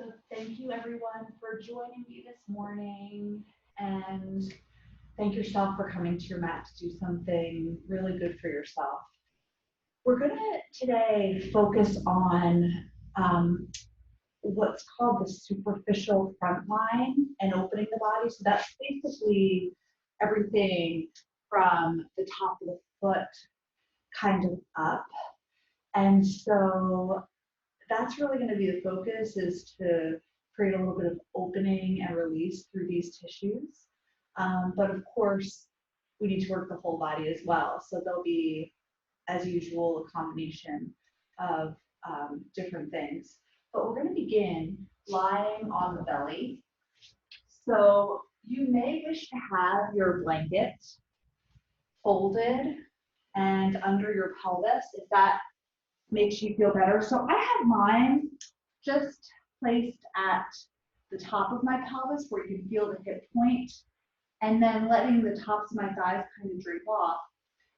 So thank you everyone for joining me this morning, and thank yourself for coming to your mat to do something really good for yourself. We're going to today focus on what's called the superficial front line and opening the body. So that's basically everything from the top of the foot kind of up. And so that's really going to be the focus, is to create a little bit of opening and release through these tissues. But of course, we need to work the whole body as well. So there'll be, as usual, a combination of different things. But we're going to begin lying on the belly. So you may wish to have your blanket folded and under your pelvis if that makes you feel better. So I have mine just placed at the top of my pelvis where you can feel the hip point, and then letting the tops of my thighs kind of drape off.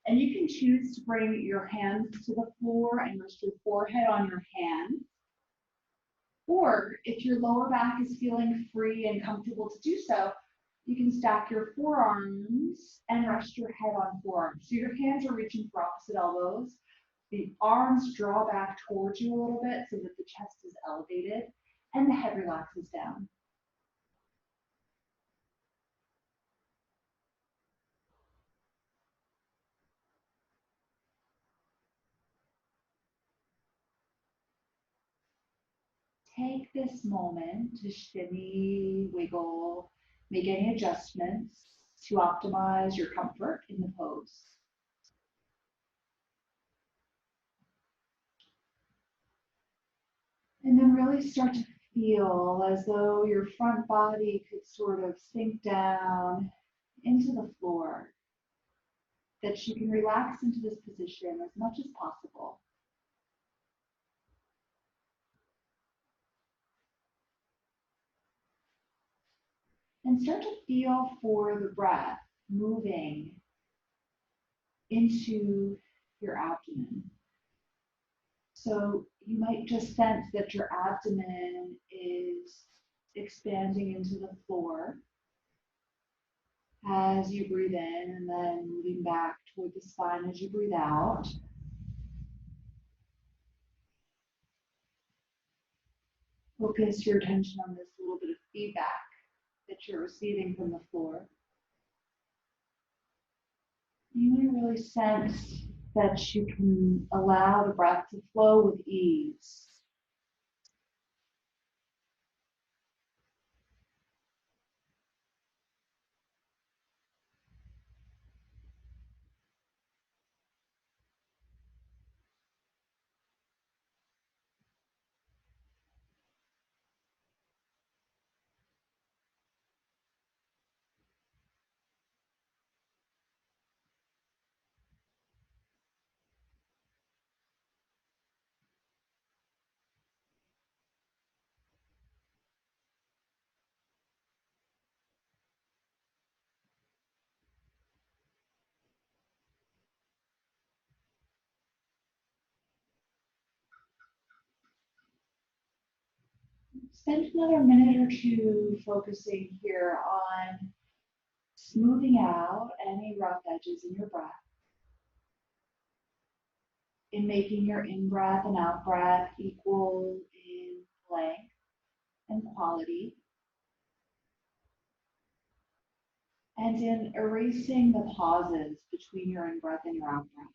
And you can choose to bring your hands to the floor and rest your forehead on your hand. Or if your lower back is feeling free and comfortable to do so, you can stack your forearms and rest your head on forearms. So your hands are reaching for opposite elbows. The arms draw back towards you a little bit so that the chest is elevated and the head relaxes down. Take this moment to shimmy, wiggle, make any adjustments to optimize your comfort in the pose. And then really start to feel as though your front body could sort of sink down into the floor, that you can relax into this position as much as possible. And start to feel for the breath moving into your abdomen. So you might just sense that your abdomen is expanding into the floor as you breathe in, and then moving back toward the spine as you breathe out. Focus your attention on this little bit of feedback that you're receiving from the floor. You may really sense that you can allow the breath to flow with ease. Spend another minute or two focusing here on smoothing out any rough edges in your breath, in making your in-breath and out-breath equal in length and quality, and in erasing the pauses between your in-breath and your out-breath.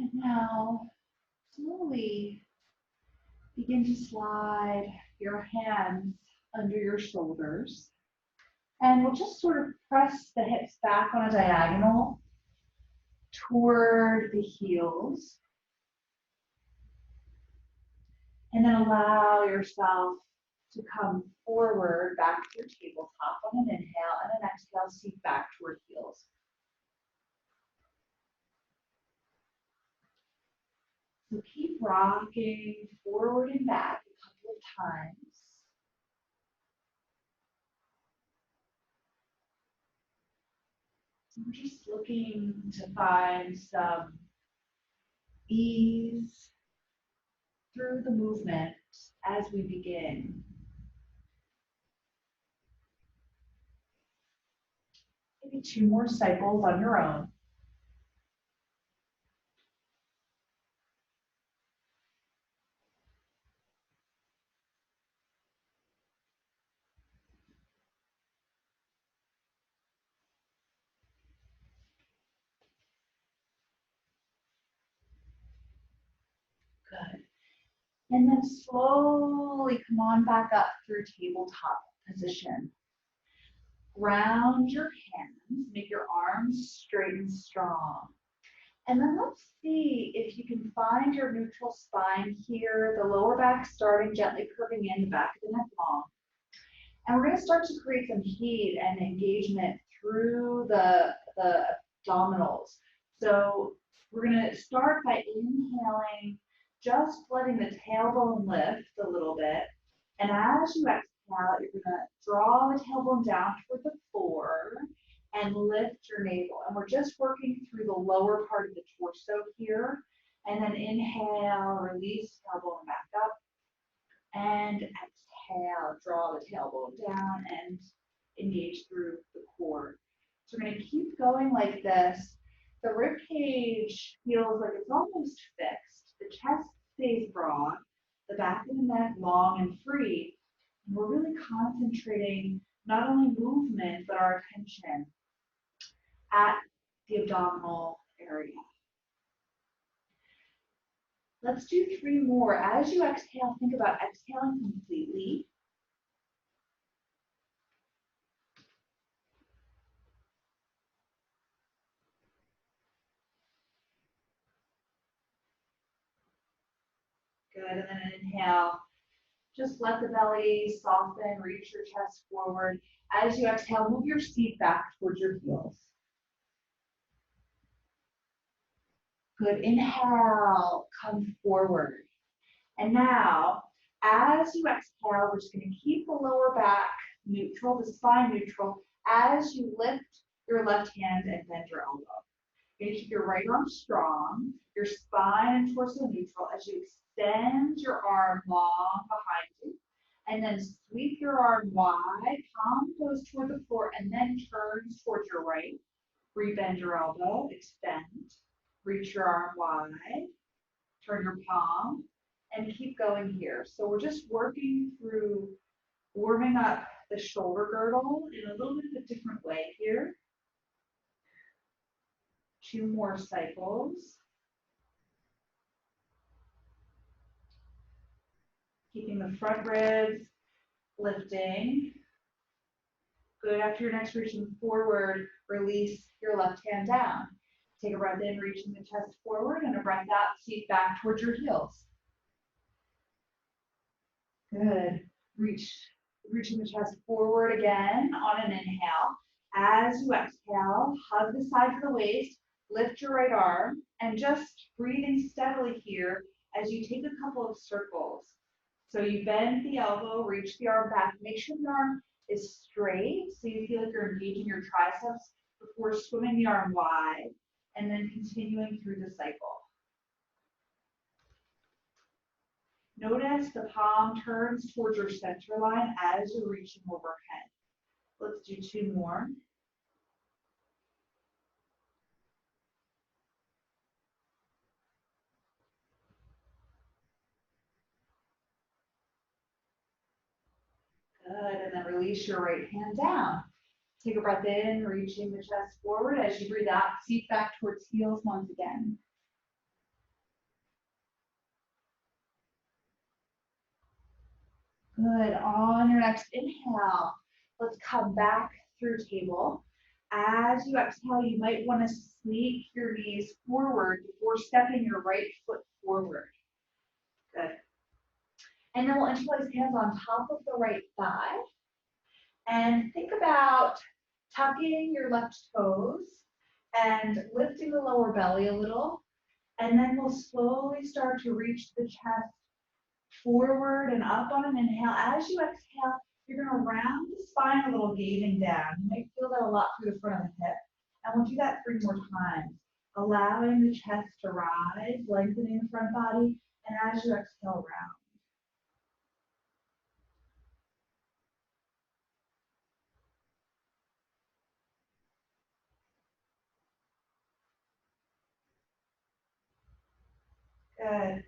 And now slowly begin to slide your hands under your shoulders. And we'll just sort of press the hips back on a diagonal toward the heels. And then allow yourself to come forward back to your tabletop on an inhale, and an exhale, seat back toward heels. So keep rocking forward and back a couple of times. So we're just looking to find some ease through the movement as we begin. Maybe 2 more cycles on your own. Good. And then slowly come on back up through tabletop position. Ground your hands, make your arms straight and strong. And then let's see if you can find your neutral spine here, the lower back starting gently curving in, the back of the neck long. And we're going to start to create some heat and engagement through the abdominals. So we're going to start by inhaling, just letting the tailbone lift a little bit. And as you exhale, you're going to draw the tailbone down toward the floor and lift your navel. And we're just working through the lower part of the torso here. And then inhale, release tailbone back up. And exhale, draw the tailbone down and engage through the core. So we're going to keep going like this. The rib cage feels like it's almost fixed. The chest stays broad, the back of the neck long and free. And we're really concentrating not only movement, but our attention at the abdominal area. Let's do 3 more. As you exhale, think about exhaling completely. Good, and then inhale. Just let the belly soften, reach your chest forward. As you exhale, move your seat back towards your heels. Good, inhale, come forward. And now, as you exhale, we're just going to keep the lower back neutral, the spine neutral, as you lift your left hand and bend your elbow. You're going to keep your right arm strong, your spine and torso neutral as you extend your arm long behind you. And then sweep your arm wide, palm goes toward the floor, and then turns towards your right. Rebend your elbow, extend, reach your arm wide, turn your palm, and keep going here. So we're just working through warming up the shoulder girdle in a little bit of a different way here. 2 more cycles. Keeping the front ribs lifting. Good. After your next reaching forward, release your left hand down. Take a breath in, reaching the chest forward, and a breath out, seat back towards your heels. Good. Reaching the chest forward again on an inhale. As you exhale, hug the sides of the waist, lift your right arm, and just breathing steadily here as you take a couple of circles. So you bend the elbow, reach the arm back, make sure the arm is straight so you feel like you're engaging your triceps before swimming the arm wide and then continuing through the cycle. Notice the palm turns towards your center line as you're reaching overhead. Let's do 2 more. Good, and then release your right hand down. Take a breath in, reaching the chest forward. As you breathe out, seat back towards heels once again. Good. On your next inhale, let's come back through table. As you exhale, you might want to sneak your knees forward before stepping your right foot forward. Good. And then we'll interlace hands on top of the right thigh. And think about tucking your left toes and lifting the lower belly a little. And then we'll slowly start to reach the chest forward and up on an inhale. As you exhale, you're going to round the spine a little, gazing down. You might feel that a lot through the front of the hip. And we'll do that 3 more times, allowing the chest to rise, lengthening the front body. And as you exhale, round. Good.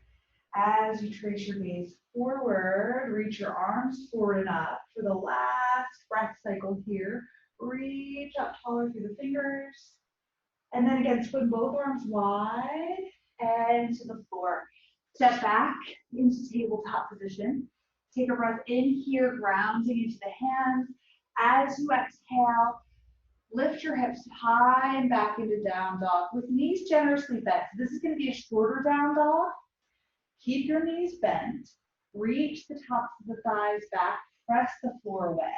As you trace your gaze forward, reach your arms forward and up for the last breath cycle here. Reach up taller through the fingers. And then again, swing both arms wide and to the floor. Step back into tabletop position. Take a breath in here, grounding into the hands. As you exhale, lift your hips high and back into down dog with knees generously bent. So this is going to be a shorter down dog. Keep your knees bent. Reach the tops of the thighs back. Press the floor away.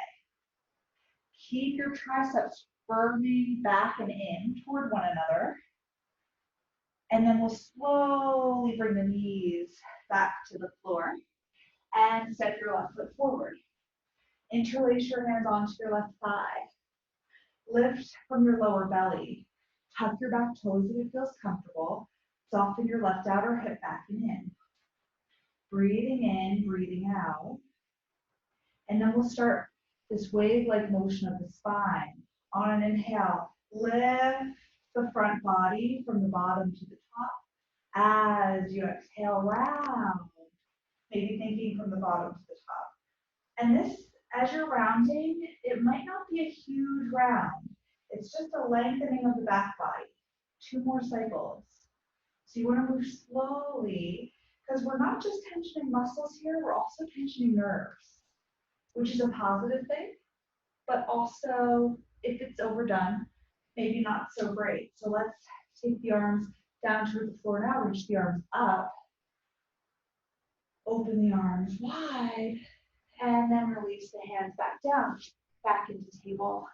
Keep your triceps firming back and in toward one another. And then we'll slowly bring the knees back to the floor and step your left foot forward. Interlace your hands onto your left thigh. Lift from your lower belly. Tuck your back toes if it feels comfortable. Soften your left outer hip back and in. Breathing in, breathing out. And then we'll start this wave-like motion of the spine. On an inhale, lift the front body from the bottom to the top. As you exhale, round. Maybe thinking from the bottom to the top. And this, as you're rounding, it might not be a huge round. It's just a lengthening of the back body. 2 more cycles. So you want to move slowly, because we're not just tensioning muscles here, we're also tensioning nerves, which is a positive thing, but also, if it's overdone, maybe not so great. So let's take the arms down toward the floor now, reach the arms up, open the arms wide, and then release the hands back down, back into table.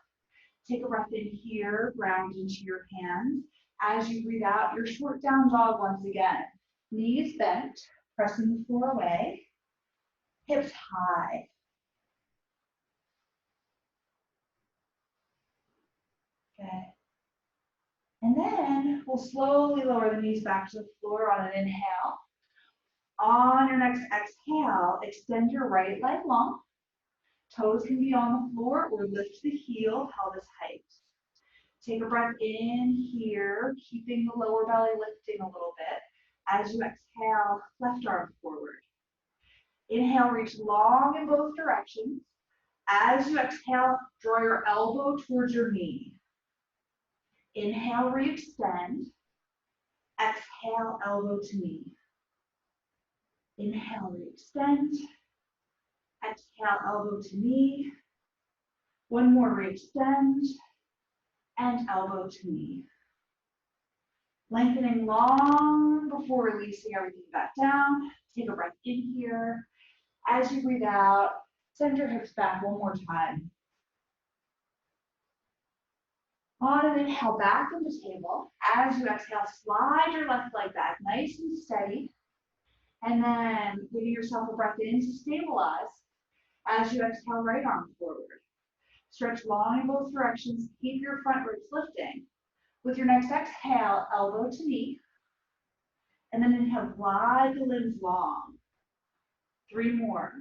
Take a breath in here, ground into your hands. As you breathe out, your short down dog once again. Knees bent, pressing the floor away, hips high. Okay. And then we'll slowly lower the knees back to the floor on an inhale. On your next exhale, extend your right leg long. Toes can be on the floor or lift the heel, pelvis height. Take a breath in here, keeping the lower belly lifting a little bit. As you exhale, left arm forward. Inhale, reach long in both directions. As you exhale, draw your elbow towards your knee. Inhale, re-extend. Exhale, elbow to knee. Inhale, re-extend. Exhale, elbow to knee. 1 more, re-extend. And elbow to knee. Lengthening long before releasing everything back down. Take a breath in here. As you breathe out, send your hips back 1 more time. On an inhale, back into table. As you exhale, slide your left leg back, nice and steady. And then giving yourself a breath in to stabilize. As you exhale, right arm forward. Stretch long in both directions. Keep your front ribs lifting. With your next exhale, elbow to knee. And then inhale, glide the limbs long. 3 more.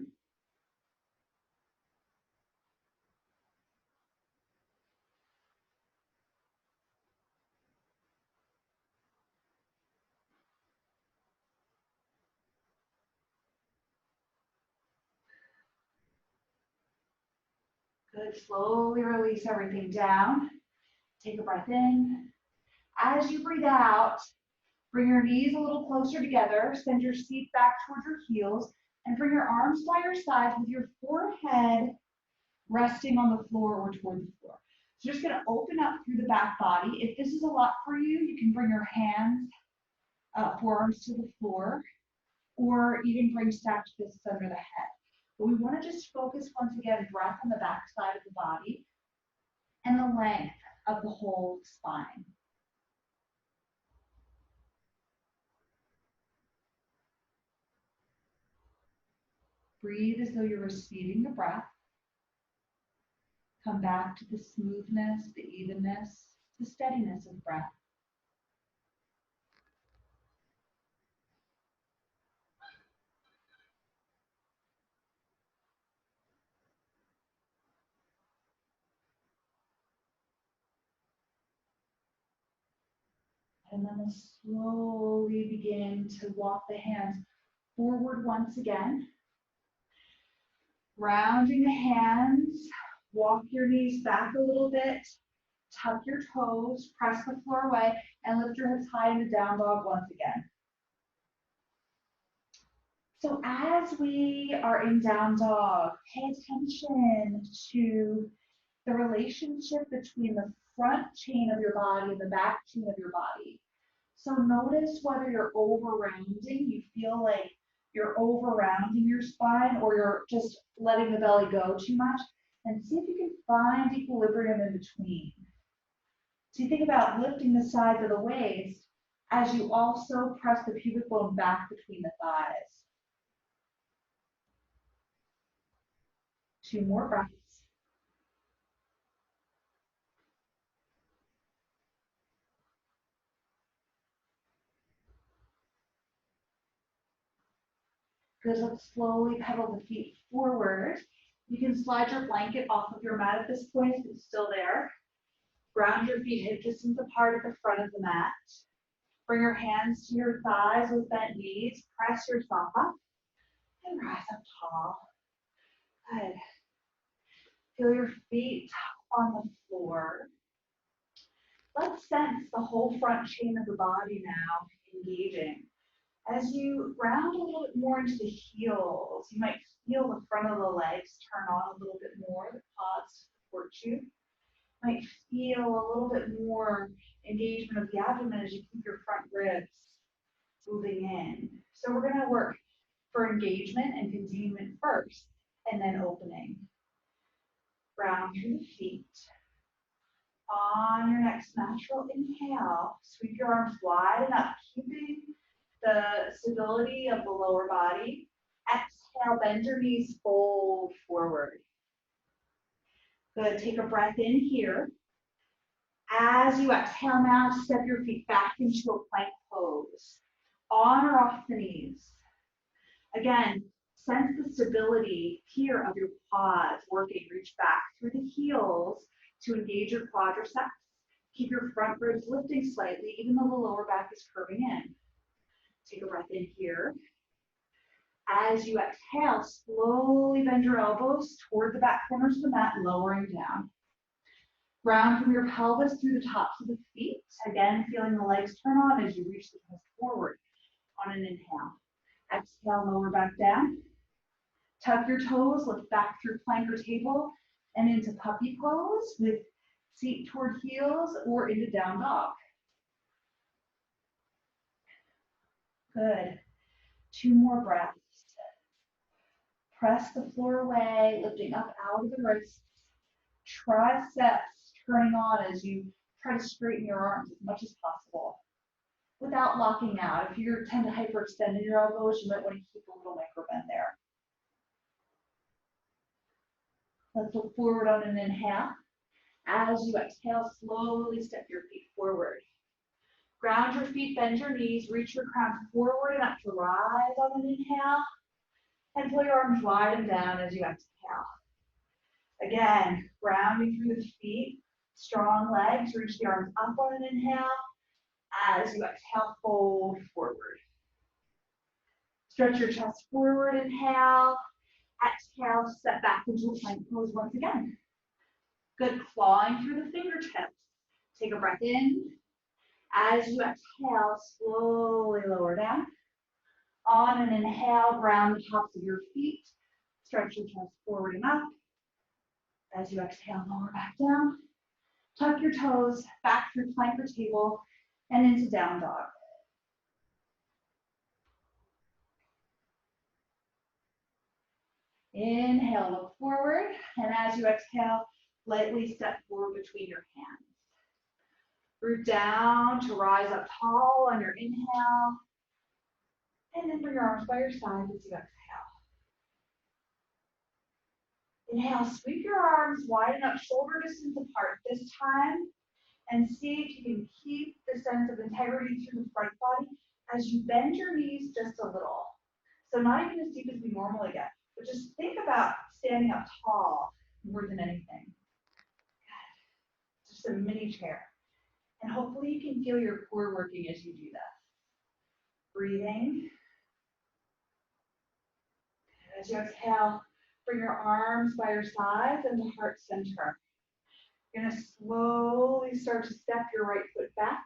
Good, slowly release everything down. Take a breath in. As you breathe out, bring your knees a little closer together. Send your seat back towards your heels. And bring your arms by your sides with your forehead resting on the floor or toward the floor. So you're just going to open up through the back body. If this is a lot for you, you can bring your hands, forearms to the floor, or even bring stacked fists under the head. But we want to just focus once again, breath on the back side of the body and the length of the whole spine. Breathe as though you're receiving the breath. Come back to the smoothness, the evenness, the steadiness of breath. And then we'll slowly begin to walk the hands forward once again. Rounding the hands, walk your knees back a little bit, tuck your toes, press the floor away, and lift your hips high into down dog once again. So as we are in down dog, pay attention to the relationship between the front chain of your body and the back chain of your body. So notice whether you're over-rounding, you feel like you're over-rounding your spine, or you're just letting the belly go too much, and see if you can find equilibrium in between. So you think about lifting the sides of the waist as you also press the pubic bone back between the thighs. 2 more breaths. Good, let's slowly pedal the feet forward. You can slide your blanket off of your mat at this point if it's still there. Ground your feet hip distance apart at the front of the mat. Bring your hands to your thighs with bent knees. Press yourself up and rise up tall. Good. Feel your feet on the floor. Let's sense the whole front chain of the body now engaging. As you round a little bit more into the heels, you might feel the front of the legs turn on a little bit more, the quads support you. Might feel a little bit more engagement of the abdomen as you keep your front ribs moving in. So we're going to work for engagement and containment first, and then opening. Round through the feet. On your next natural inhale, sweep your arms wide and up, keeping the stability of the lower body. Exhale, bend your knees, fold forward. Good, take a breath in here. As you exhale now, step your feet back into a plank pose. On or off the knees. Again, sense the stability here of your quads working. Reach back through the heels to engage your quadriceps. Keep your front ribs lifting slightly, even though the lower back is curving in. Take a breath in here. As you exhale, slowly bend your elbows toward the back corners of the mat, lowering down. Round from your pelvis through the tops of the feet. Again, feeling the legs turn on as you reach the chest forward on an inhale. Exhale, lower back down. Tuck your toes, lift back through plank or table and into puppy pose with seat toward heels or into down dog. Good. 2 more breaths. Press the floor away, lifting up out of the wrists. Triceps turning on as you try to straighten your arms as much as possible without locking out. If you tend to hyperextend in your elbows, you might want to keep a little micro bend there. Let's look forward on an inhale. As you exhale, slowly step your feet forward. Ground your feet, bend your knees, reach your crown forward and up to rise on an inhale. And pull your arms wide and down as you exhale. Again, grounding through the feet, strong legs, reach the arms up on an inhale. As you exhale, fold forward. Stretch your chest forward, inhale. Exhale, step back into a plank pose once again. Good, clawing through the fingertips. Take a breath in. As you exhale, slowly lower down. On an inhale, ground the tops of your feet. Stretch your chest forward and up. As you exhale, lower back down. Tuck your toes back through plank or table and into down dog. Inhale, look forward, and as you exhale, lightly step forward between your hands. Root down to rise up tall on your inhale, and then bring your arms by your sides as you exhale. Inhale, sweep your arms wide enough, shoulder distance apart this time, and see if you can keep the sense of integrity through the front body as you bend your knees just a little. So not even as deep as we normally get, but just think about standing up tall more than anything. Good. Just a mini chair. And hopefully you can feel your core working as you do this. Breathing. As you exhale, bring your arms by your sides and to heart center. You're going to slowly start to step your right foot back.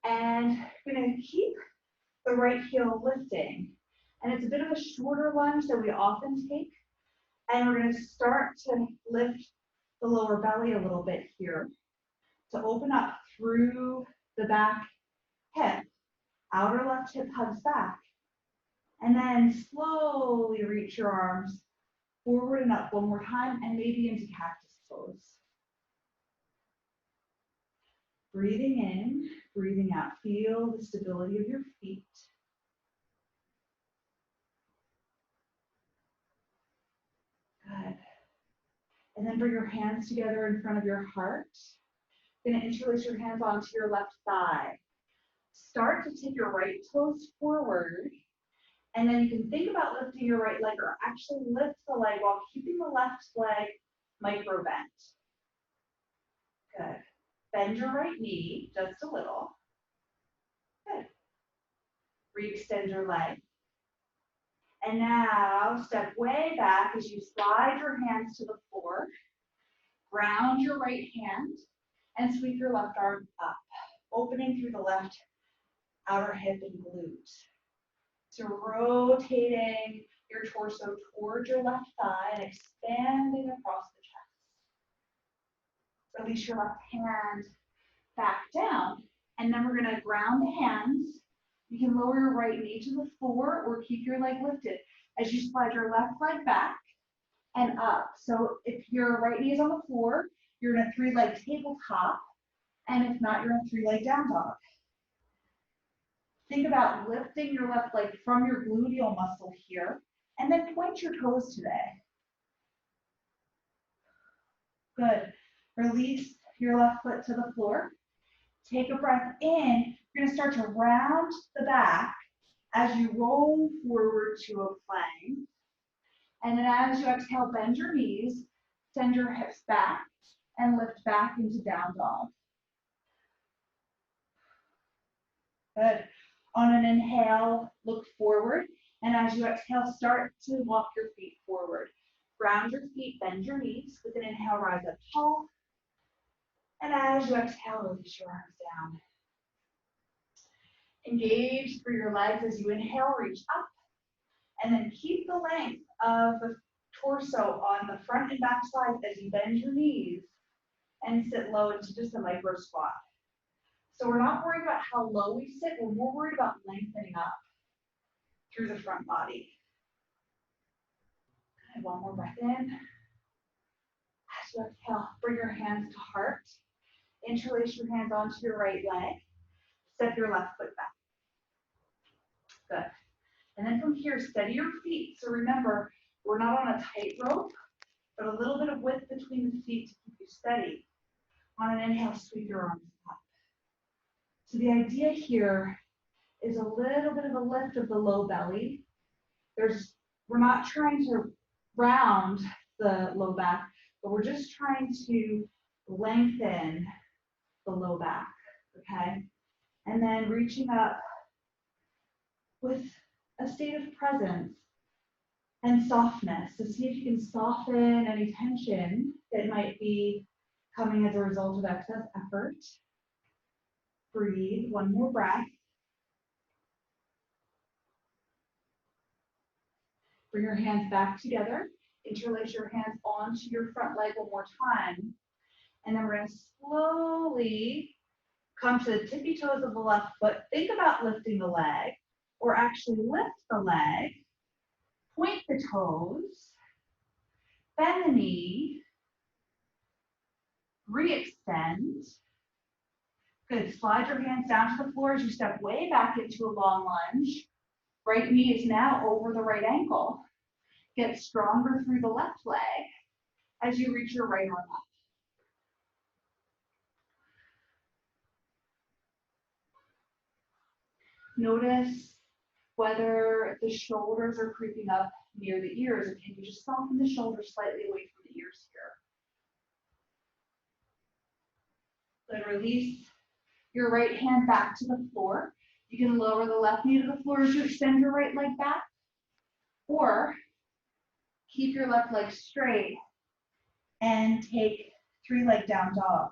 And you're going to keep the right heel lifting. And it's a bit of a shorter lunge that we often take. And we're going to start to lift the lower belly a little bit here to open up through the back hip. Outer left hip hugs back. And then slowly reach your arms forward and up one more time, and maybe into cactus pose. Breathing in, breathing out. Feel the stability of your feet. Good. And then bring your hands together in front of your heart. You're going to interlace your hands onto your left thigh. Start to take your right toes forward. And then you can think about lifting your right leg, or actually lift the leg while keeping the left leg micro bent. Good. Bend your right knee just a little. Good. Re-extend your leg. And now step way back as you slide your hands to the floor. Ground your right hand and sweep your left arm up, opening through the left outer hip and glute. So rotating your torso towards your left thigh and expanding across the chest. Release your left hand back down. And then we're going to ground the hands. You can lower your right knee to the floor or keep your leg lifted as you slide your left leg back and up. So if your right knee is on the floor, you're in a three-leg tabletop. And if not, you're in a three-leg down dog. Think about lifting your left leg from your gluteal muscle here, and then point your toes today. Good. Release your left foot to the floor. Take a breath in. You're going to start to round the back as you roll forward to a plank. And then as you exhale, bend your knees, send your hips back, and lift back into down dog. Good. On an inhale, look forward. And as you exhale, start to walk your feet forward. Ground your feet, bend your knees. With an inhale, rise up tall. And as you exhale, release your arms down. Engage through your legs as you inhale, reach up. And then keep the length of the torso on the front and back sides as you bend your knees and sit low into just a micro squat. So we're not worried about how low we sit, we're more worried about lengthening up through the front body. Good. One more breath in. As you exhale, bring your hands to heart. Interlace your hands onto your right leg. Step your left foot back. Good. And then from here, steady your feet. So remember, we're not on a tightrope, but a little bit of width between the feet to keep you steady. On an inhale, sweep your arms up. So the idea here is a little bit of a lift of the low belly. We're not trying to round the low back, but we're just trying to lengthen the low back, okay? And then reaching up with a state of presence and softness. So see if you can soften any tension that might be coming as a result of excess effort. Breathe, one more breath. Bring your hands back together. Interlace your hands onto your front leg one more time. And then we're going to slowly come to the tippy toes of the left foot. Think about lifting the leg, or actually lift the leg. Point the toes. Bend the knee. Re-extend. Good. Slide your hands down to the floor as you step way back into a long lunge. Right knee is now over the right ankle. Get stronger through the left leg as you reach your right arm up. Notice whether the shoulders are creeping up near the ears, and can you just soften the shoulders slightly away from the ears here. Then release your right hand back to the floor. You can lower the left knee to the floor as you extend your right leg back, or keep your left leg straight and take 3-leg down dog.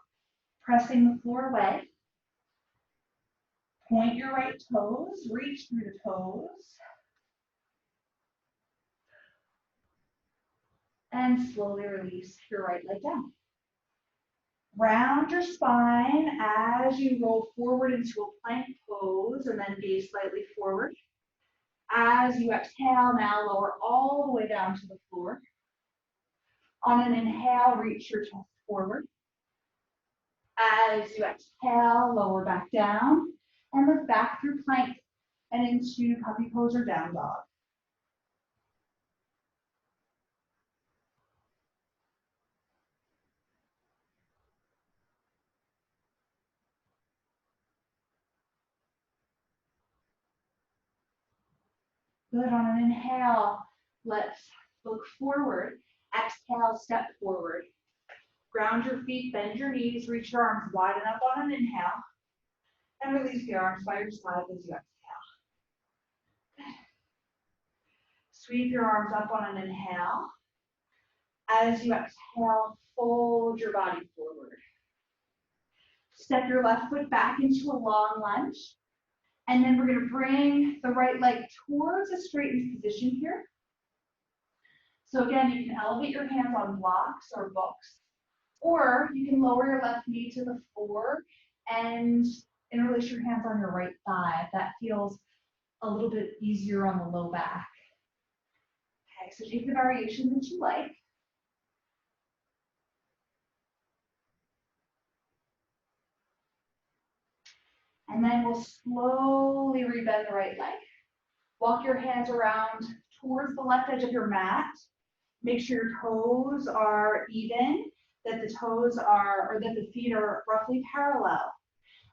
Pressing the floor away. Point your right toes, reach through the toes. And slowly release your right leg down. Round your spine as you roll forward into a plank pose and then gaze slightly forward. As you exhale, now lower all the way down to the floor. On an inhale, reach your chest forward. As you exhale, lower back down and lift back through plank and into puppy pose or down dog. Good. On an inhale, let's look forward. Exhale, step forward. Ground your feet, bend your knees, reach your arms wide enough on an inhale, and release the arms by your side as you exhale. Sweep your arms up on an inhale. As you exhale, fold your body forward. Step your left foot back into a long lunge. And then we're going to bring the right leg towards a straightened position here. So again, you can elevate your hands on blocks or books, or you can lower your left knee to the floor and interlace your hands on your right thigh if that feels a little bit easier on the low back. Okay, so take the variation that you like. And then we'll slowly rebend the right leg. Walk your hands around towards the left edge of your mat. Make sure your toes are even, that the toes are, or that the feet are roughly parallel.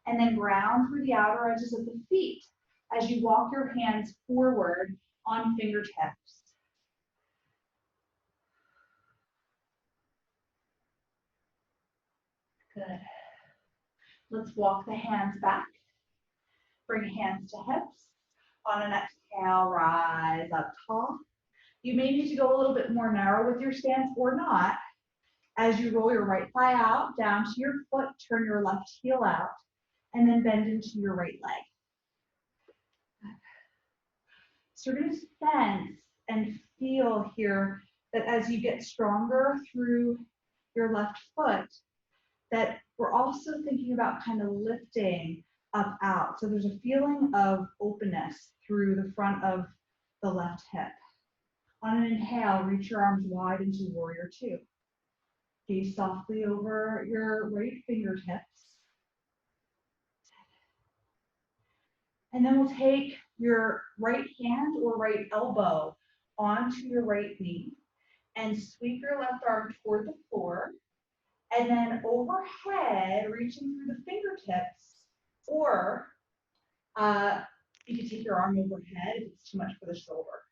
And then ground through the outer edges of the feet as you walk your hands forward on fingertips. Good. Let's walk the hands back. Bring hands to hips. On an exhale, rise up tall. You may need to go a little bit more narrow with your stance or not. As you roll your right thigh out, down to your foot, turn your left heel out, and then bend into your right leg. So we're going to sense and feel here that as you get stronger through your left foot, that we're also thinking about kind of lifting up out. So there's a feeling of openness through the front of the left hip. On an inhale, reach your arms wide into warrior two. Gaze softly over your right fingertips. And then we'll take your right hand or right elbow onto your right knee and sweep your left arm toward the floor. And then overhead, reaching through the fingertips, or you can take your arm overhead if it's too much for the shoulder.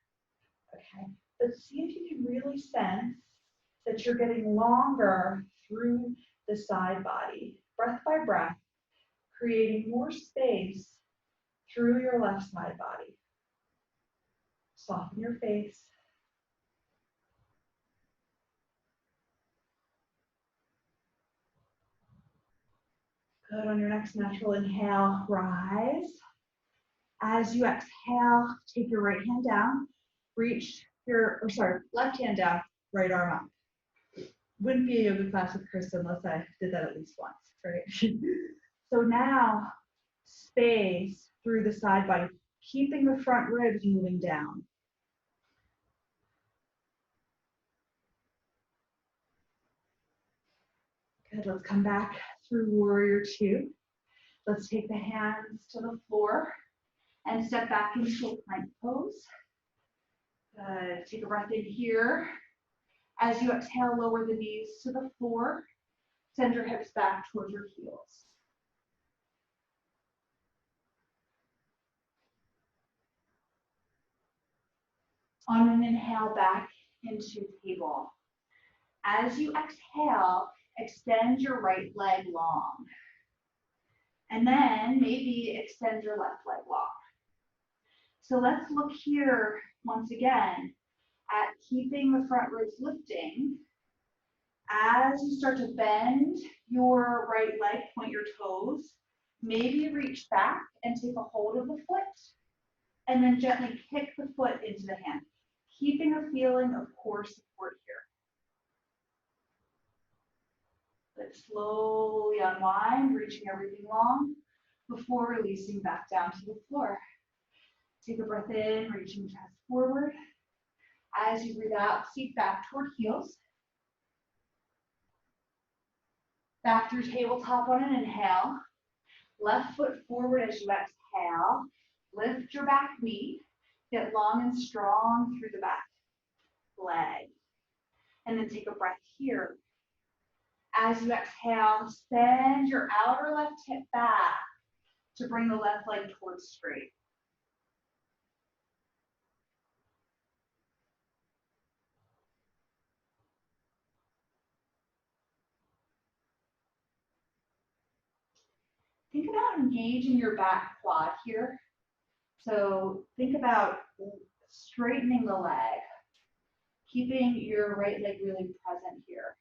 Okay, but see if you can really sense that you're getting longer through the side body, breath by breath, creating more space through your left side body. Soften your face. Good. On your next natural inhale, rise. As you exhale, take your right hand down, reach left hand down, right arm up. Wouldn't be a yoga class with Christa unless I did that at least once, right? So now, space through the side body, keeping the front ribs moving down. Good, let's come back through warrior two. Let's take the hands to the floor and step back into a plank pose. Good, take a breath in here. As you exhale, lower the knees to the floor. Send your hips back towards your heels. On an inhale, back into table. As you exhale, extend your right leg long. And then maybe extend your left leg long. So let's look here once again at keeping the front ribs lifting. As you start to bend your right leg, point your toes, maybe reach back and take a hold of the foot, and then gently kick the foot into the hand, keeping a feeling of core support here. Let's slowly unwind, reaching everything long before releasing back down to the floor. Take a breath in, reaching chest forward. As you breathe out, seat back toward heels. Back through tabletop on an inhale. Left foot forward as you exhale. Lift your back knee. Get long and strong through the back leg. And then take a breath here. As you exhale, send your outer left hip back to bring the left leg towards straight. Think about engaging your back quad here. So think about straightening the leg, keeping your right leg really present here.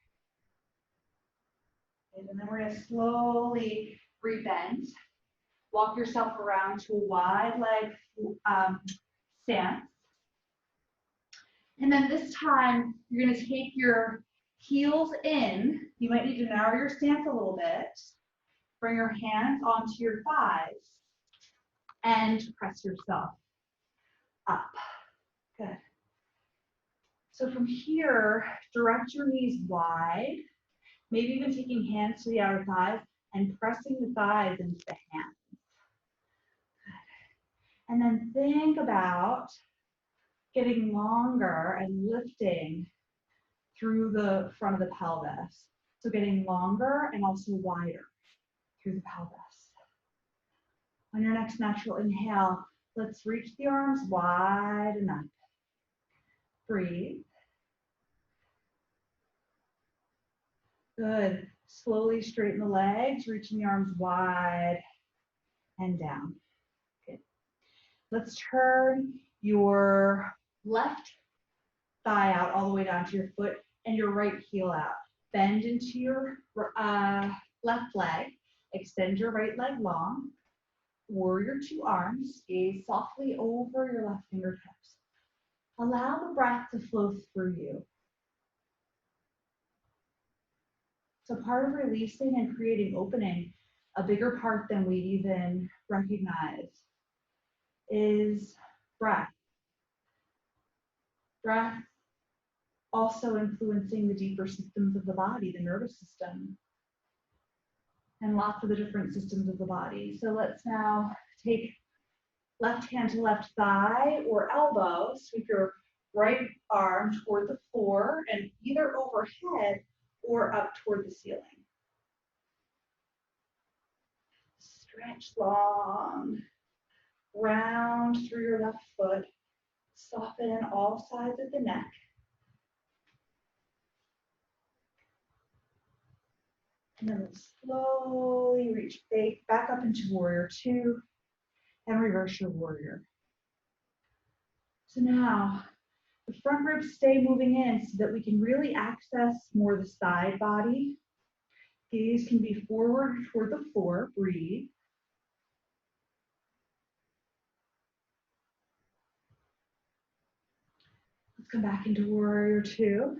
And then we're going to slowly rebend. Walk yourself around to a wide leg stance. And then this time, you're going to take your heels in. You might need to narrow your stance a little bit. Bring your hands onto your thighs and press yourself up. Good. So from here, direct your knees wide, maybe even taking hands to the outer thighs and pressing the thighs into the hands. Good. And then think about getting longer and lifting through the front of the pelvis. So getting longer and also wider through the pelvis. On your next natural inhale, let's reach the arms wide and up. Breathe. Good. Slowly straighten the legs, reaching the arms wide and down. Good. Let's turn your left thigh out all the way down to your foot and your right heel out. Bend into your left leg. Extend your right leg long. Warrior two arms. Gaze softly over your left fingertips. Allow the breath to flow through you. So part of releasing and creating opening, a bigger part than we even recognize, is breath. Breath also influencing the deeper systems of the body, the nervous system, and lots of the different systems of the body. So let's now take left hand to left thigh or elbow, sweep your right arm toward the floor and either overhead or up toward the ceiling. Stretch long, round through your left foot, soften all sides of the neck. And then we'll slowly reach back up into warrior two and reverse your warrior. So now the front ribs stay moving in so that we can really access more the side body. Gaze can be forward toward the floor. Breathe. come back into warrior two.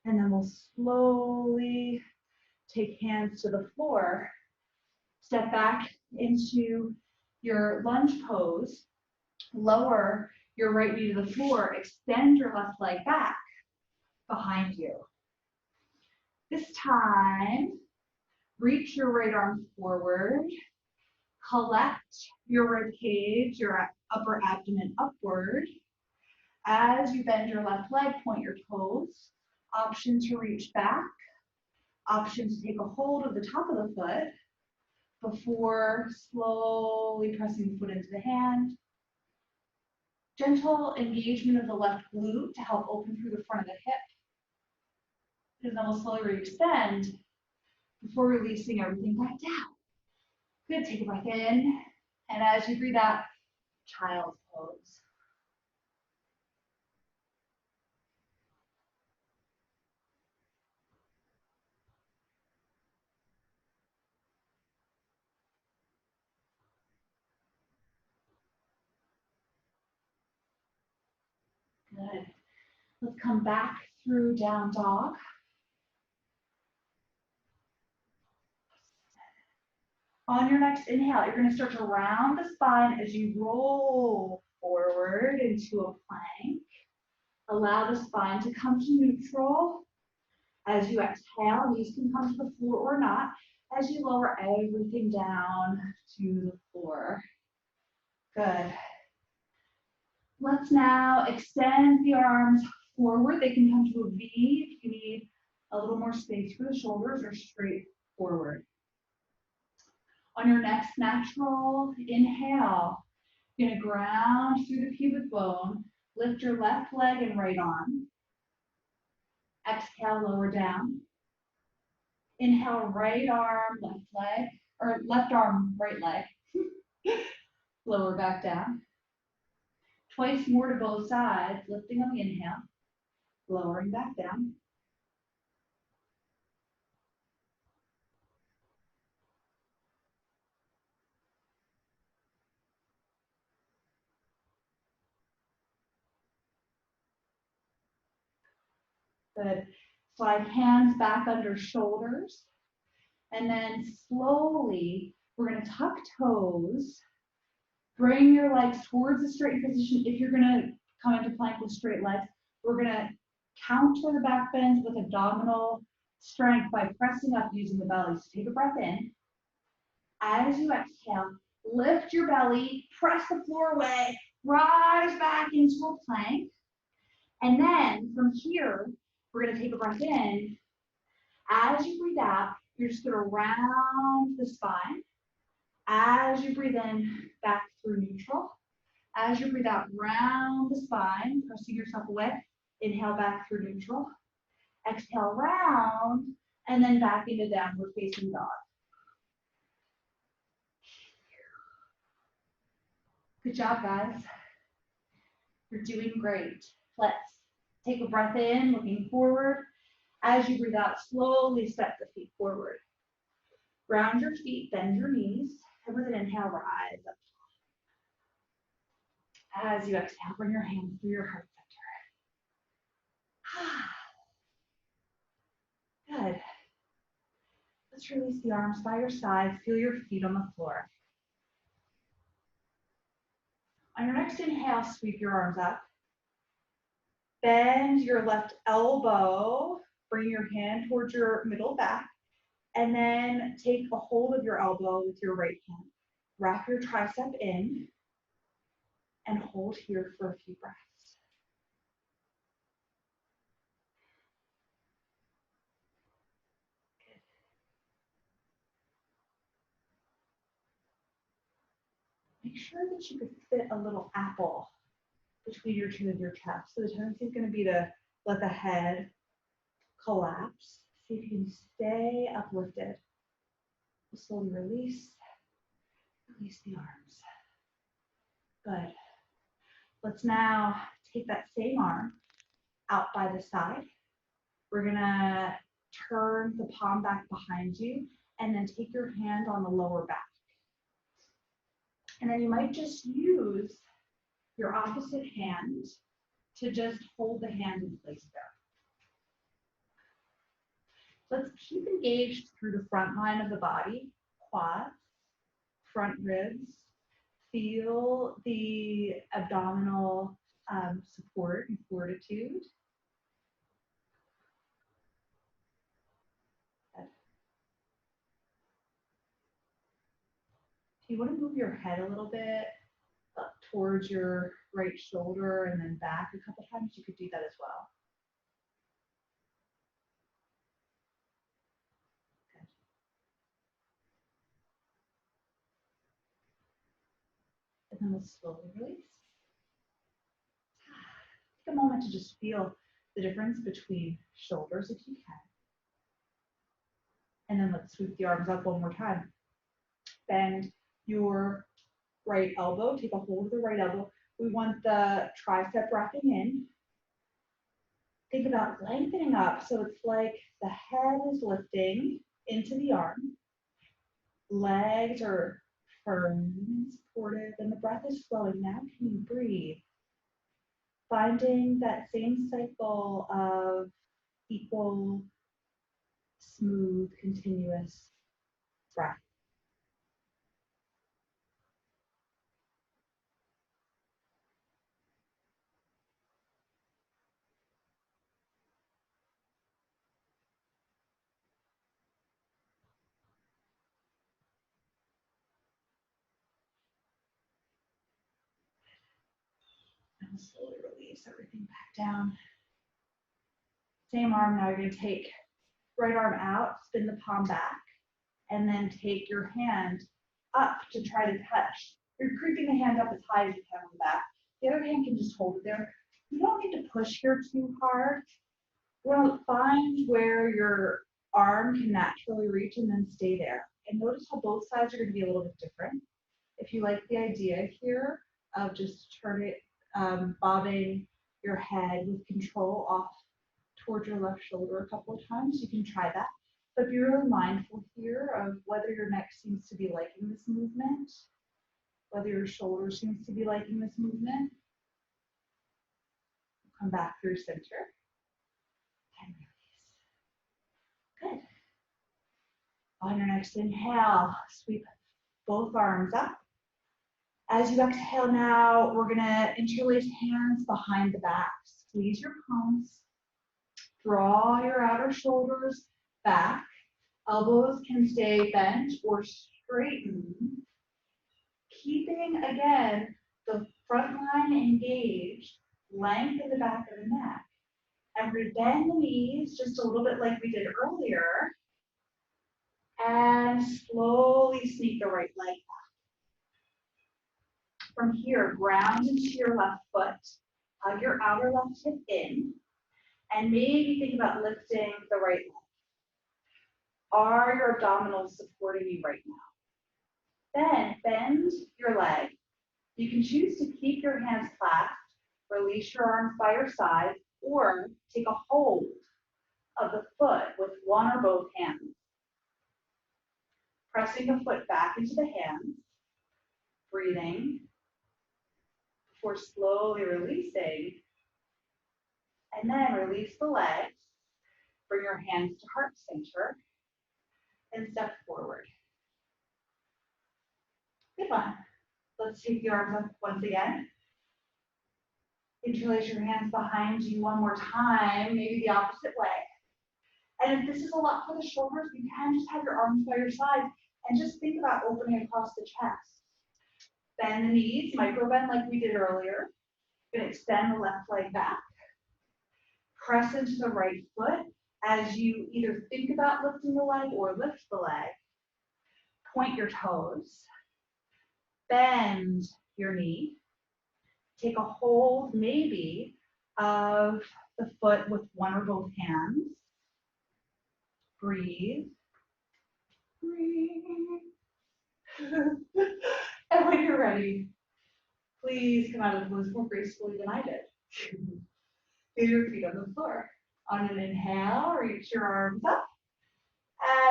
And then we'll slowly take hands to the floor. Step back into your lunge pose. Lower your right knee to the floor. Extend your left leg back behind you. This time, reach your right arm forward. Collect your rib cage, your upper abdomen upward. As you bend your left leg, point your toes. Option to reach back. Option to take a hold of the top of the foot before slowly pressing the foot into the hand. Gentle engagement of the left glute to help open through the front of the hip. And then we'll slowly re-extend before releasing everything back down. Good, take a breath in. And as you breathe out, child's pose. Good. Let's come back through down dog. On your next inhale, you're going to start to round the spine as you roll forward into a plank. Allow the spine to come to neutral. As you exhale, knees can come to the floor or not. As you lower everything down to the floor. Good. Let's now extend the arms forward. They can come to a V if you need a little more space for the shoulders, or straight forward. On your next natural inhale, you're going to ground through the pubic bone. Lift your left leg and right arm. Exhale, lower down. Inhale, right arm, left leg, or left arm, right leg. Lower back down. Twice more to both sides, lifting on the inhale, lowering back down. Good. Slide hands back under shoulders. And then slowly, we're going to tuck toes. Bring your legs towards the straight position. If you're going to come into plank with straight legs, we're going to counter the back bend with abdominal strength by pressing up using the belly. So take a breath in. As you exhale, lift your belly, press the floor away, rise back into a plank. And then from here, we're going to take a breath in. As you breathe out, you're just going to round the spine. As you breathe in, back through neutral. As you breathe out, round the spine, pressing yourself away. Inhale back through neutral. Exhale, round, and then back into downward facing dog. Good job, guys. You're doing great. Let's take a breath in, looking forward. As you breathe out, slowly step the feet forward. Ground your feet, bend your knees, and with an inhale, rise up. As you exhale, bring your hands through your heart center. Good. Let's release the arms by your sides. Feel your feet on the floor. On your next inhale, sweep your arms up. Bend your left elbow. Bring your hand towards your middle back. And then take a hold of your elbow with your right hand. Wrap your tricep in and hold here for a few breaths. Make sure that you could fit a little apple between your chin and your chest. So the tendency is going to be to let the head collapse. See if you can stay uplifted. Slowly release the arms. Good. Let's now take that same arm out by the side. We're gonna turn the palm back behind you and then take your hand on the lower back. And then you might just use your opposite hand to just hold the hand in place there. Let's keep engaged through the front line of the body, quads, front ribs. Feel the abdominal support and fortitude. Good. If you want to move your head a little bit up towards your right shoulder and then back a couple times, you could do that as well. Good. And then we'll slowly release. Take a moment to just feel the difference between shoulders if you can. And then let's sweep the arms up one more time. Bend your right elbow, take a hold of the right elbow. We want the tricep wrapping in. Think about lengthening up so it's like the head is lifting into the arm. Legs are firm and supportive, and the breath is flowing. Now can you breathe? Finding that same cycle of equal, smooth, continuous breath. And slowly release everything back down. Same arm, now you're going to take right arm out, spin the palm back, and then take your hand up to try to touch. You're creeping the hand up as high as you can on the back. The other hand can just hold it there. You don't need to push here too hard. You want to find where your arm can naturally reach and then stay there. And notice how both sides are going to be a little bit different. If you like the idea here of just bobbing your head with control off towards your left shoulder a couple of times, you can try that. But be really mindful here of whether your neck seems to be liking this movement, whether your shoulder seems to be liking this movement. Come back through center and release. Good. On your next inhale, sweep both arms up. As you exhale now, we're gonna interlace hands behind the back. Squeeze your palms. Draw your outer shoulders back. Elbows can stay bent or straighten. Keeping, again, the front line engaged, length in the back of the neck. And we bend the knees just a little bit like we did earlier. And slowly sneak the right leg back. From here, ground into your left foot. Hug your outer left hip in. And maybe think about lifting the right leg. Are your abdominals supporting you right now? Then bend your leg. You can choose to keep your hands clasped, release your arms by your side, or take a hold of the foot with one or both hands. Pressing the foot back into the hands, breathing, before slowly releasing, and then release the legs, bring your hands to heart center, and step forward. Good one. Let's take the arms up once again. Interlace your hands behind you one more time, maybe the opposite way. And if this is a lot for the shoulders, you can just have your arms by your side and just think about opening across the chest. Bend the knees, micro bend like we did earlier. You're going to extend the left leg back. Press into the right foot as you either think about lifting the leg or lift the leg. Point your toes. Bend your knee. Take a hold, maybe, of the foot with one or both hands. Breathe. Breathe. And when you're ready, please come out of the pose more gracefully than I did. Feel your feet on the floor. On an inhale, reach your arms up.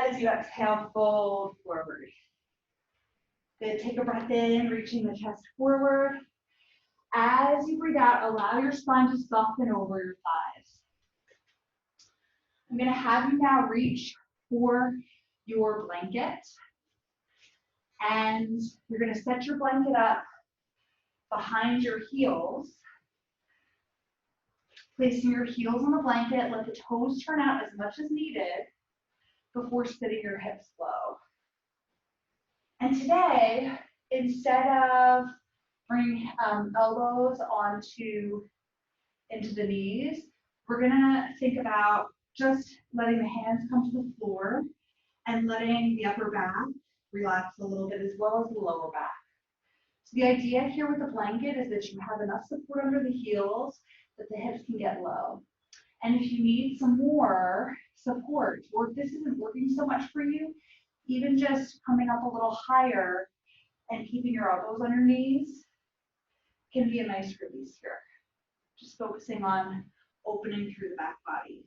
As you exhale, fold forward. Good, take a breath in, reaching the chest forward. As you breathe out, allow your spine to soften over your thighs. I'm going to have you now reach for your blanket, and you're going to set your blanket up behind your heels, placing your heels on the blanket. Let the toes turn out as much as needed before sitting your hips low. And today, instead of bringing elbows into the knees, we're gonna think about just letting the hands come to the floor and letting the upper back relax a little bit as well as the lower back. So the idea here with the blanket is that you have enough support under the heels that the hips can get low. And if you need some more support, or if this isn't working so much for you, even just coming up a little higher and keeping your elbows on your knees can be a nice release here. Just focusing on opening through the back body.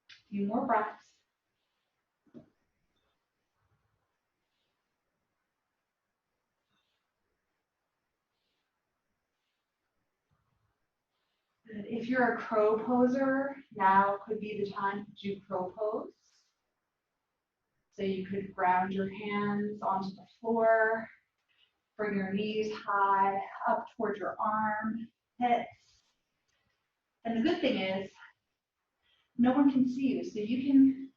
A few more breaths. Good. If you're a crow poser, now could be the time to do crow pose. So you could ground your hands onto the floor, bring your knees high up towards your arm, hips. And the good thing is, no one can see you, so you can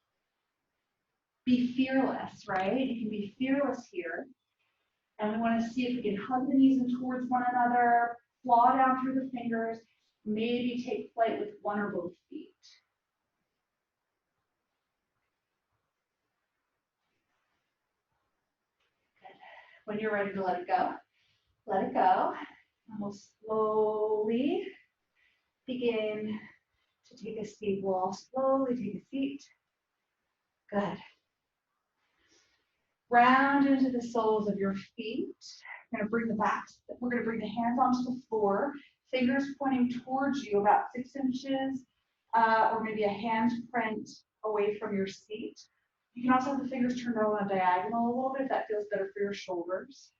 be fearless, right? You can be fearless here. And we want to see if we can hug the knees in towards one another, claw down through the fingers, maybe take flight with one or both feet. Good. When you're ready to let it go, let it go. And we'll slowly begin to take a seat. We'll slowly take a seat. Good. Round into the soles of your feet. We're going to bring the hands onto the floor, fingers pointing towards you about 6 inches, or maybe a hand print away from your seat. You can also have the fingers turned over on a diagonal a little bit if that feels better for your shoulders.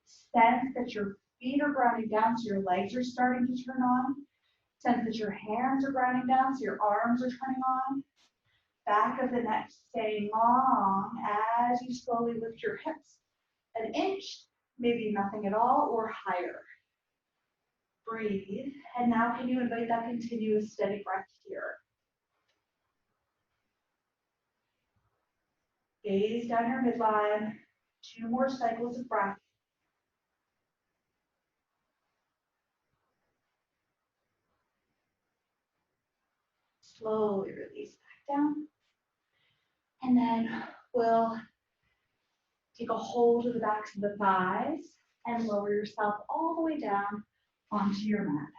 Sense that your feet are grounding down, so your legs are starting to turn on. Sense that your hands are grounding down, so your arms are turning on. Back of the neck staying long as you slowly lift your hips an inch, maybe nothing at all, or higher. Breathe. And now can you invite that continuous steady breath here? Gaze down your midline. 2 more cycles of breath. Slowly release back down. And then we'll take a hold of the backs of the thighs and lower yourself all the way down onto your mat.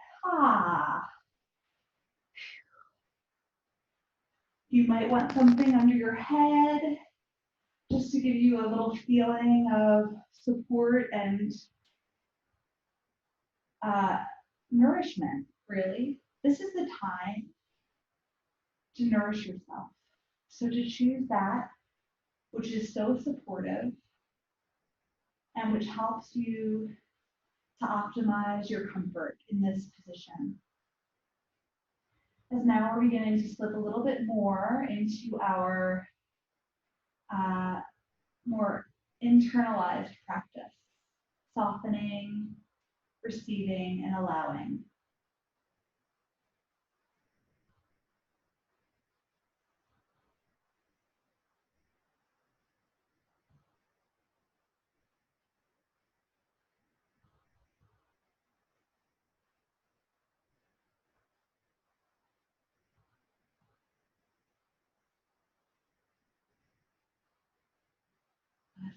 You might want something under your head just to give you a little feeling of support and nourishment, really. This is the time to nourish yourself. So to choose that which is so supportive and which helps you to optimize your comfort in this position. As now we're beginning to slip a little bit more into our more internalized practice, softening, receiving, and allowing.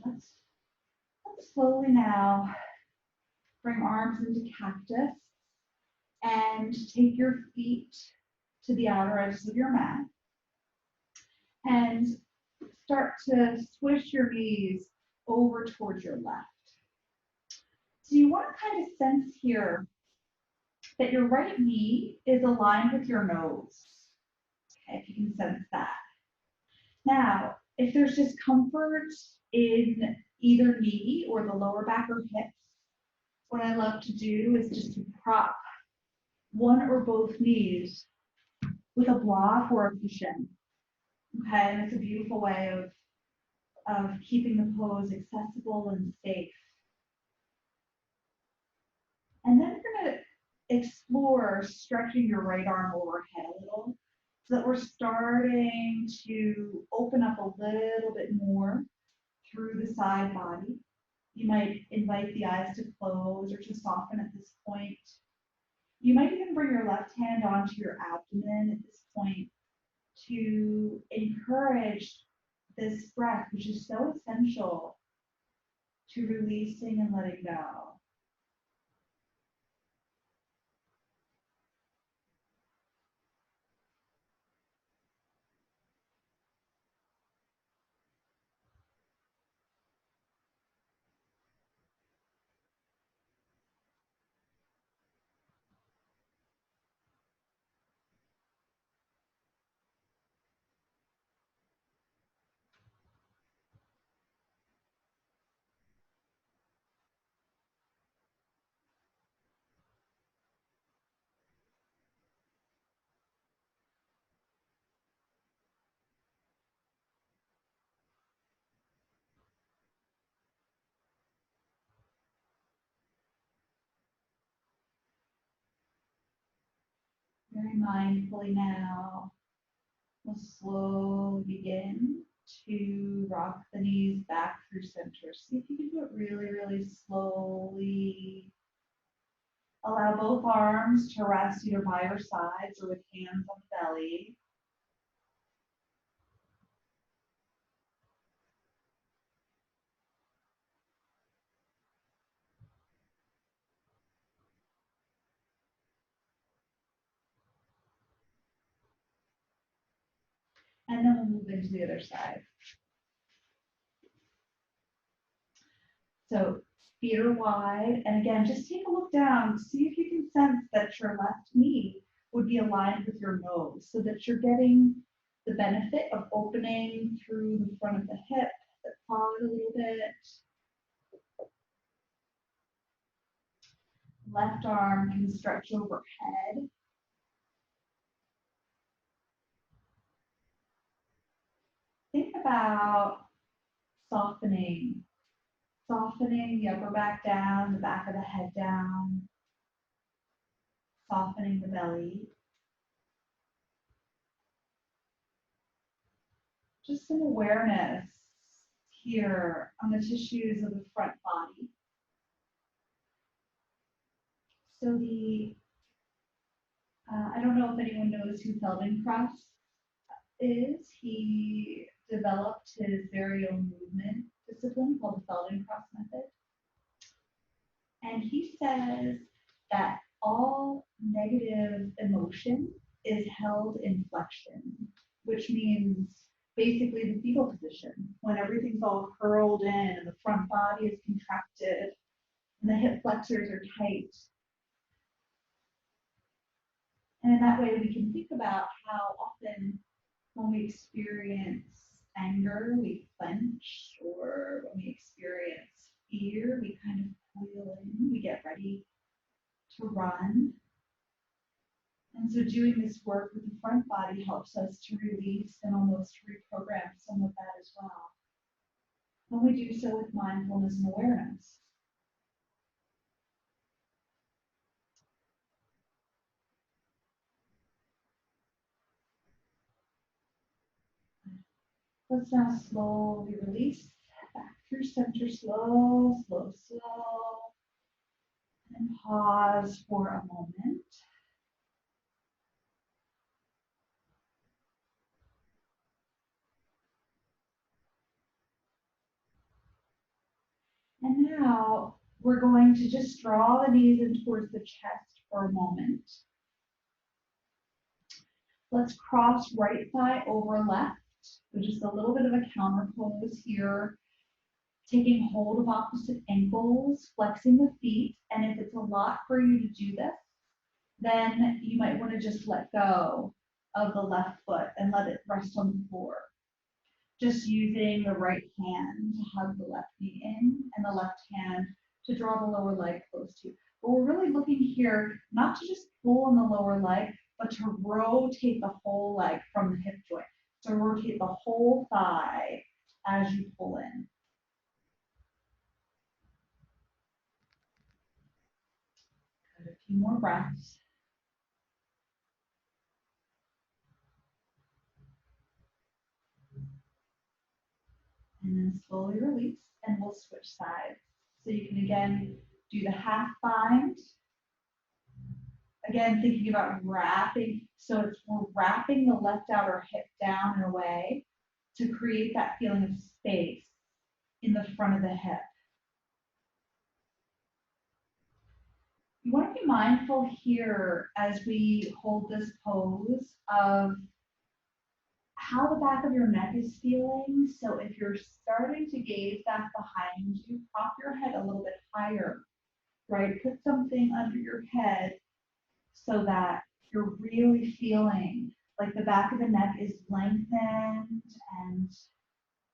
Let's slowly now bring arms into cactus and take your feet to the outer edges of your mat and start to swish your knees over towards your left. So you want to kind of sense here that your right knee is aligned with your nose. Okay, if you can sense that. Now, if there's discomfort in either knee or the lower back or hips. What I love to do is just to prop one or both knees with a block or a cushion. Okay, and it's a beautiful way of keeping the pose accessible and safe. And then we're going to explore stretching your right arm overhead a little so that we're starting to open up a little bit more through the side body. You might invite the eyes to close or to soften at this point. You might even bring your left hand onto your abdomen at this point to encourage this breath, which is so essential to releasing and letting go. Very mindfully now, we'll slowly begin to rock the knees back through center. See if you can do it really, really slowly. Allow both arms to rest either by your sides or with hands on the belly. And then we'll move into the other side. So feet are wide. And again, just take a look down. See if you can sense that your left knee would be aligned with your nose so that you're getting the benefit of opening through the front of the hip, the quad a little bit. Left arm can stretch overhead. Think about softening the upper back down, the back of the head down, softening the belly. Just some awareness here on the tissues of the front body. So I don't know if anyone knows who Feldenkrais is. He developed his very own movement discipline called the Feldenkrais method. And he says that all negative emotion is held in flexion, which means basically the fetal position, when everything's all curled in and the front body is contracted and the hip flexors are tight. And in that way, we can think about how often when we experience anger, we clench, or when we experience fear, we kind of coil in, we get ready to run. And so doing this work with the front body helps us to release and almost reprogram some of that as well. When we do so with mindfulness and awareness. Let's now slowly release back through center, slow, slow, slow. And pause for a moment. And now we're going to just draw the knees in towards the chest for a moment. Let's cross right thigh over left. So just a little bit of a counter pose here. Taking hold of opposite ankles, flexing the feet. And if it's a lot for you to do this, then you might want to just let go of the left foot and let it rest on the floor. just using the right hand to hug the left knee in and the left hand to draw the lower leg close to you. But we're really looking here not to just pull on the lower leg, but to rotate the whole leg from the hip joint. So rotate the whole thigh as you pull in. Good, a few more breaths. And then slowly release, and we'll switch sides. So you can again do the half bind. Again, thinking about wrapping. So we're wrapping the left outer hip down and away to create that feeling of space in the front of the hip. You want to be mindful here as we hold this pose of how the back of your neck is feeling. So if you're starting to gaze back behind you, pop your head a little bit higher, right? Put something under your head so that you're really feeling like the back of the neck is lengthened and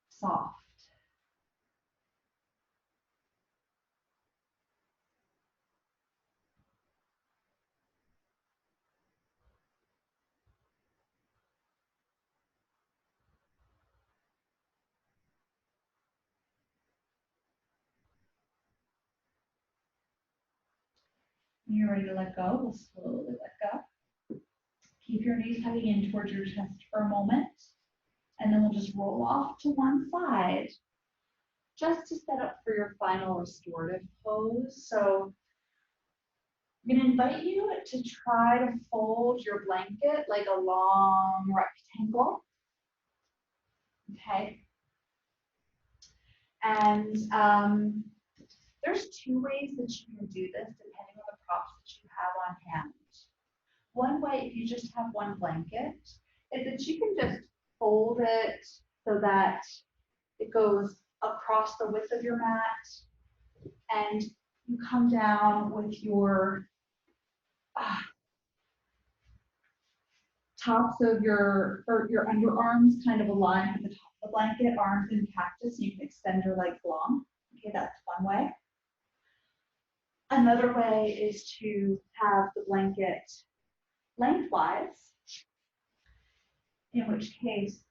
soft. When you're ready to let go, we'll slowly let go. Keep your knees tucking in towards your chest for a moment, and then we'll just roll off to one side just to set up for your final restorative pose. So I'm going to invite you to try to fold your blanket like a long rectangle. Okay. And there's two ways that you can do this depending on the props that you have on hand. One way, if you just have one blanket, is that you can just fold it so that it goes across the width of your mat, and you come down with your tops of your underarms kind of aligned with the top of the blanket, arms in cactus, so you can extend your legs long. Okay, that's one way. Another way is to have the blanket lengthwise, in which case,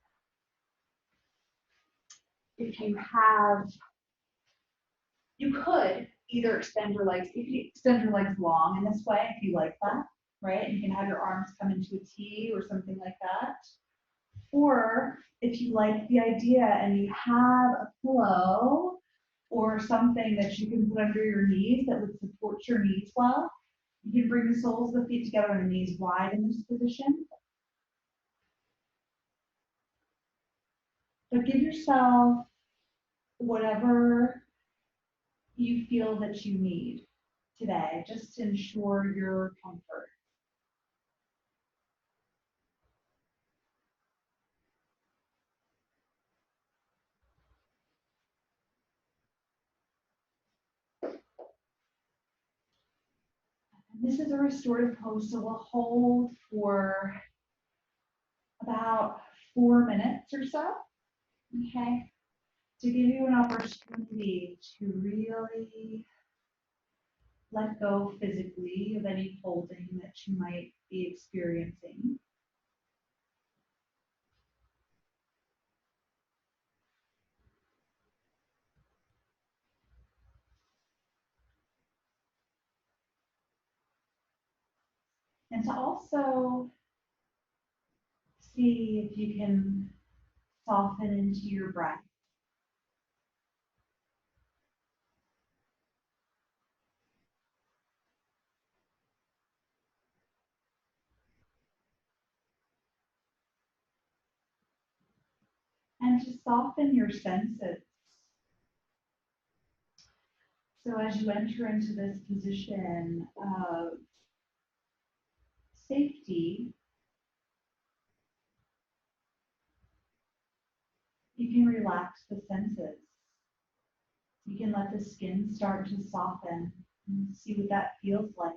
if you could either extend your legs, if you extend your legs long in this way, if you like that, right? You can have your arms come into a T or something like that. Or if you like the idea and you have a pillow or something that you can put under your knees that would support your knees well, you can bring the soles of the feet together and the knees wide in this position. But give yourself whatever you feel that you need today, just to ensure your comfort. This is a restorative pose, so we'll hold for about 4 minutes or so, okay, to give you an opportunity to really let go physically of any holding that you might be experiencing. And to also see if you can soften into your breath. And to soften your senses. So as you enter into this position of safety, you can relax the senses. You can let the skin start to soften and see what that feels like.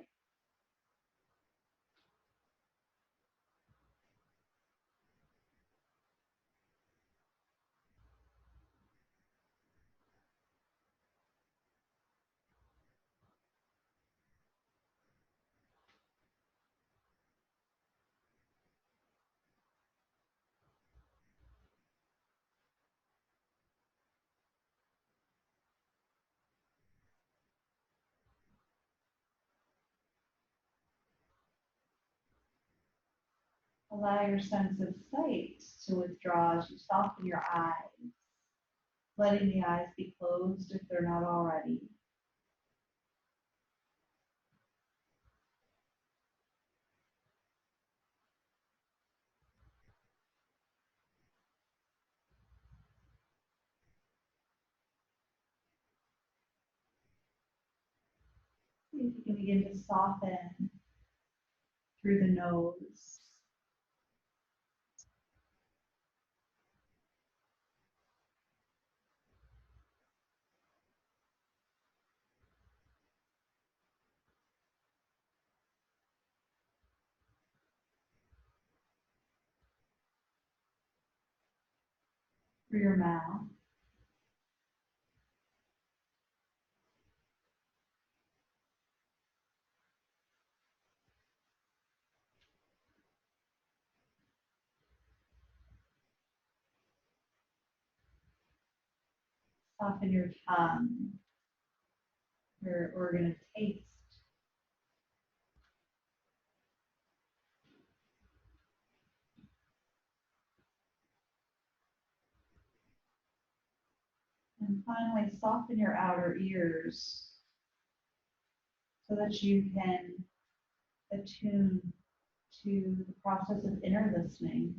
Allow your sense of sight to withdraw as you soften your eyes, letting the eyes be closed if they're not already. See if you can begin to soften through the nose. Through your mouth. Soften your tongue, your organ of taste. And finally, soften your outer ears so that you can attune to the process of inner listening.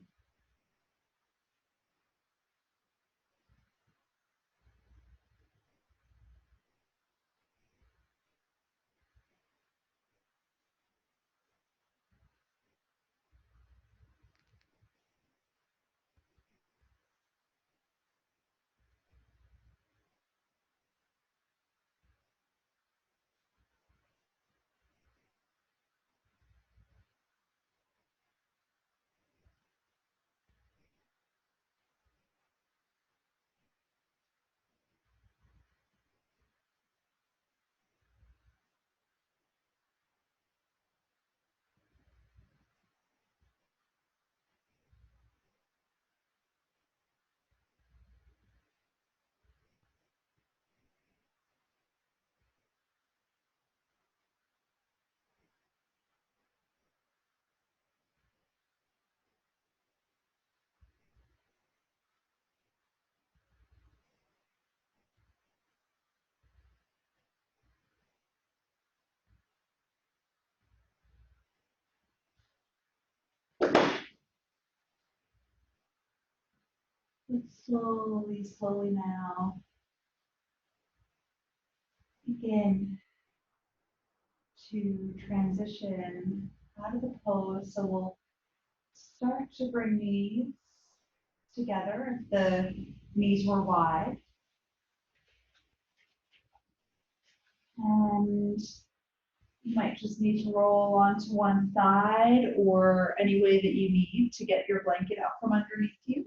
But slowly, slowly now, begin to transition out of the pose. So we'll start to bring knees together if the knees were wide. And you might just need to roll onto one side or any way that you need to get your blanket out from underneath you.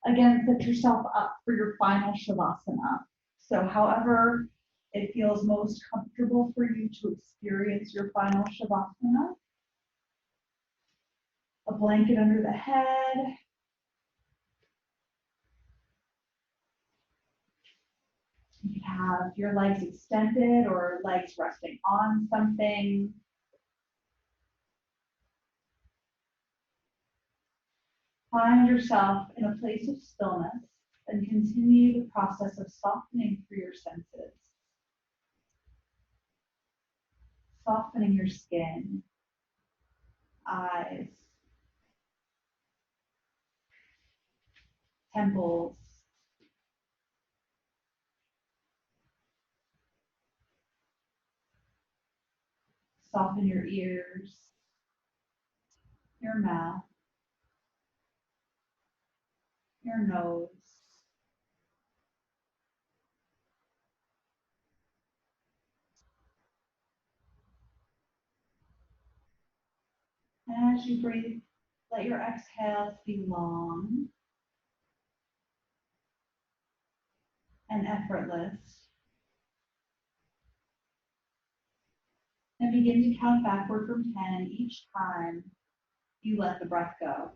Again, set yourself up for your final Shavasana. So however it feels most comfortable for you to experience your final Shavasana. A blanket under the head. You can have your legs extended or legs resting on something. Find yourself in a place of stillness and continue the process of softening through your senses. Softening your skin, eyes, temples, soften your ears, your mouth, your nose. And as you breathe, let your exhales be long and effortless. And begin to count backward from 10 each time you let the breath go.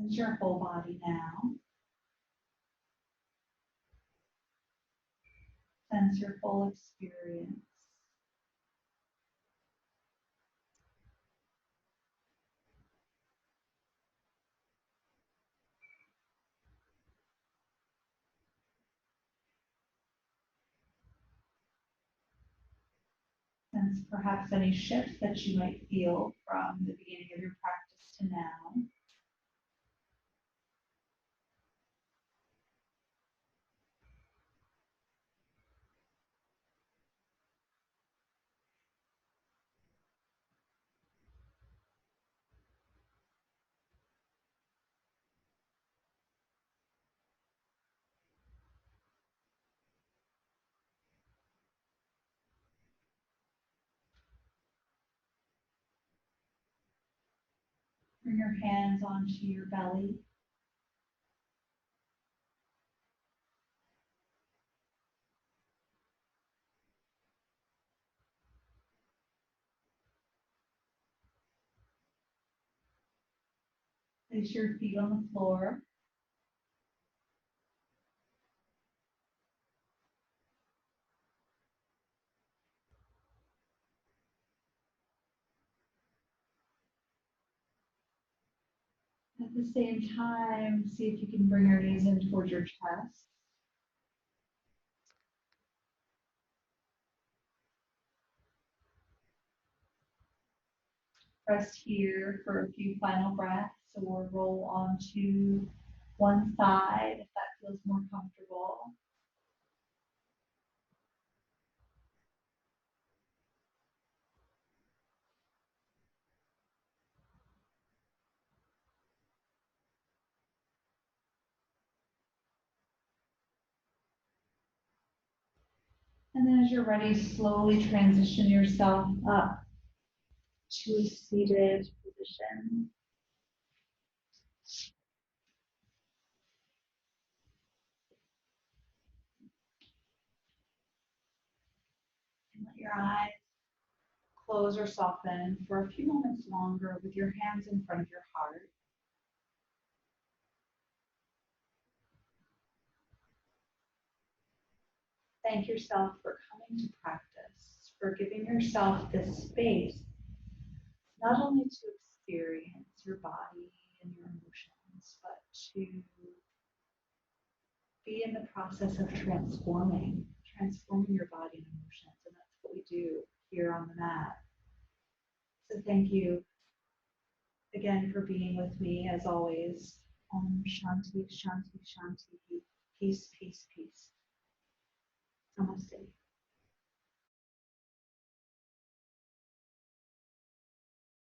Sense your whole body now. Sense your full experience. Sense perhaps any shifts that you might feel from the beginning of your practice to now. Bring your hands onto your belly. Place your feet on the floor. At the same time, see if you can bring your knees in towards your chest. Rest here for a few final breaths or roll onto one side if that feels more comfortable. And then as you're ready, slowly transition yourself up to a seated position. And let your eyes close or soften for a few moments longer with your hands in front of your heart. Thank yourself for coming to practice, for giving yourself this space, not only to experience your body and your emotions, but to be in the process of transforming your body and emotions. And that's what we do here on the mat. So thank you again for being with me as always. Shanti, Shanti, Shanti. Peace, peace, peace. Namaste.